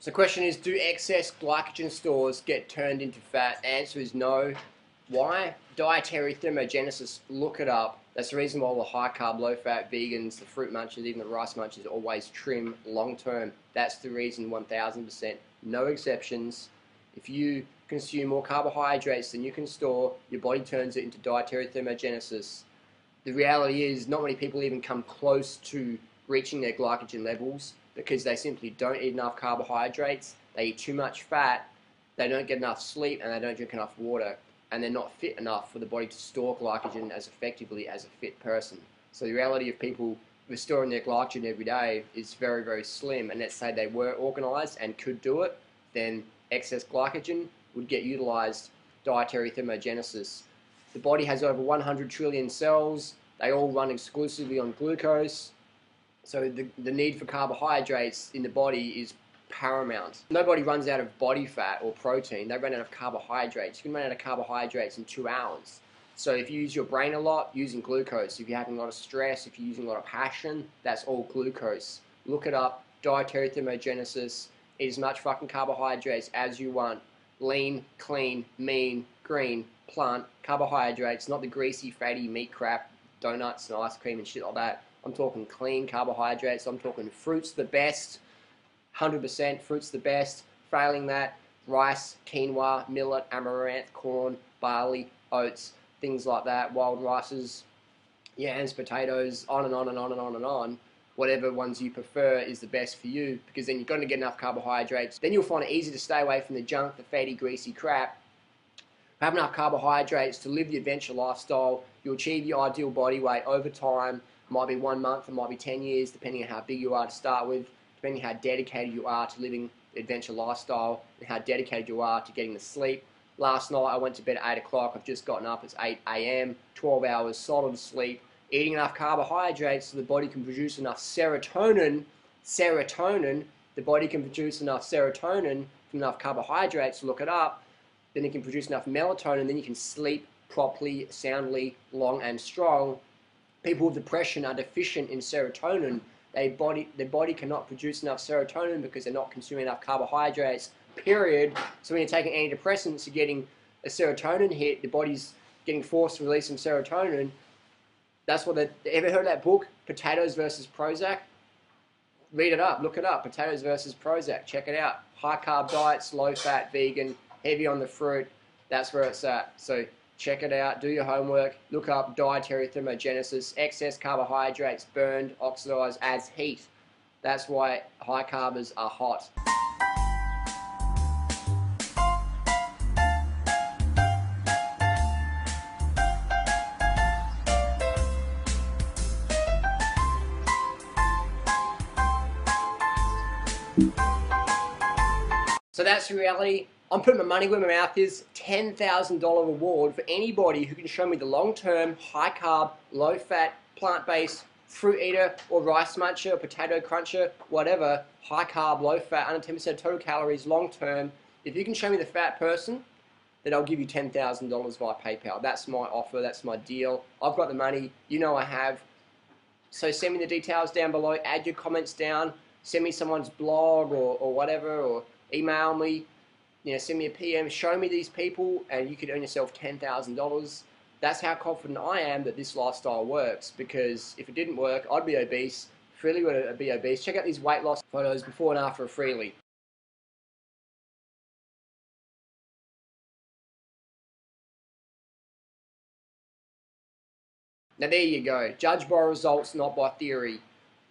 So the question is, do excess glycogen stores get turned into fat? The answer is no. Why? Dietary thermogenesis. Look it up. That's the reason why all the high carb, low fat vegans, the fruit munchers, even the rice munchers always trim long term. That's the reason 1000%. No exceptions. If you consume more carbohydrates than you can store, your body turns it into dietary thermogenesis. The reality is not many people even come close to reaching their glycogen levels because they simply don't eat enough carbohydrates, they eat too much fat, they don't get enough sleep, and they don't drink enough water, and they're not fit enough for the body to store glycogen as effectively as a fit person. So the reality of people restoring their glycogen every day is very, very slim, and let's say they were organized and could do it, then excess glycogen would get utilized, dietary thermogenesis. The body has over 100 trillion cells. They all run exclusively on glucose. So the need for carbohydrates in the body is paramount. Nobody runs out of body fat or protein. They run out of carbohydrates. You can run out of carbohydrates in 2 hours. So if you use your brain a lot, using glucose. If you're having a lot of stress, if you're using a lot of passion, that's all glucose. Look it up. Dietary thermogenesis. Eat as much fucking carbohydrates as you want. Lean, clean, mean, green, plant, carbohydrates, not the greasy, fatty meat crap, donuts and ice cream and shit like that. I'm talking clean carbohydrates. I'm talking fruits the best, 100% fruits the best. Failing that, rice, quinoa, millet, amaranth, corn, barley, oats, things like that, wild rices, yams, potatoes, on and on and on and on and on. Whatever ones you prefer is the best for you, because then you're going to get enough carbohydrates. Then you'll find it easy to stay away from the junk, the fatty, greasy crap. Have enough carbohydrates to live the adventure lifestyle. You'll achieve your ideal body weight over time. It might be 1 month, it might be 10 years, depending on how big you are to start with, depending on how dedicated you are to living the adventure lifestyle, and how dedicated you are to getting the sleep. Last night I went to bed at 8 o'clock. I've just gotten up. It's 8 a.m., 12 hours solid sleep. Eating enough carbohydrates so the body can produce enough serotonin. The body can produce enough serotonin from enough carbohydrates, look it up. Then it can produce enough melatonin, then you can sleep properly, soundly, long and strong. People with depression are deficient in serotonin. Their body cannot produce enough serotonin because they're not consuming enough carbohydrates, period. So when you're taking antidepressants, you're getting a serotonin hit, the body's getting forced to release some serotonin. That's what ever heard of that book, Potatoes versus Prozac? Read it up, look it up, Potatoes versus Prozac, check it out. High carb diets, low fat, vegan, heavy on the fruit, that's where it's at. So check it out, do your homework, look up dietary thermogenesis. Excess carbohydrates burned, oxidized, adds heat. That's why high carbers are hot. So that's the reality. I'm putting my money where my mouth is. $10,000 reward for anybody who can show me the long-term, high-carb, low-fat, plant-based fruit eater or rice muncher or potato cruncher, whatever, high-carb, low-fat, under 10% total calories, long-term. If you can show me the fat person, then I'll give you $10,000 via PayPal. That's my offer. That's my deal. I've got the money. You know I have. So send me the details down below. Add your comments down. Send me someone's blog or whatever, or email me, send me a PM, show me these people, and you could earn yourself $10,000. That's how confident I am that this lifestyle works, because if it didn't work, I'd be obese. Freely would be obese. Check out these weight loss photos before and after of Freely. Now there you go. Judge by results, not by theory.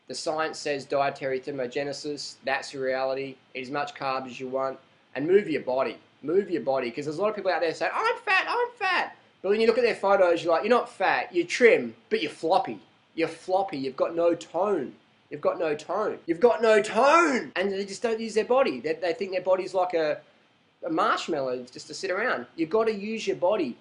The science says dietary thermogenesis. That's your reality. Eat as much carbs as you want. And move your body. Move your body. Because there's a lot of people out there saying, I'm fat, I'm fat. But when you look at their photos, you're like, you're not fat. You're trim, but you're floppy. You're floppy. You've got no tone. You've got no tone. You've got no tone. And they just don't use their body. They think their body's like a marshmallow just to sit around. You've got to use your body.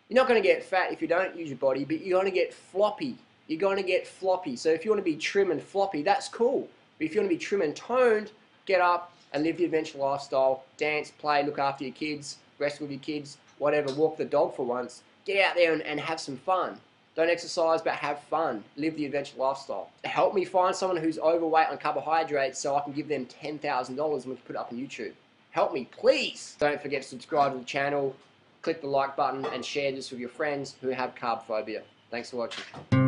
You're not going to get fat if you don't use your body, but you're going to get floppy. You're going to get floppy. So if you want to be trim and floppy, that's cool. But if you want to be trim and toned, get up and live the adventure lifestyle. Dance, play, look after your kids, rest with your kids, whatever. Walk the dog for once. Get out there and have some fun. Don't exercise, but have fun. Live the adventure lifestyle. Help me find someone who's overweight on carbohydrates so I can give them $10,000 and we can put it up on YouTube. Help me, please. Don't forget to subscribe to the channel, click the like button, and share this with your friends who have carb phobia. Thanks for watching.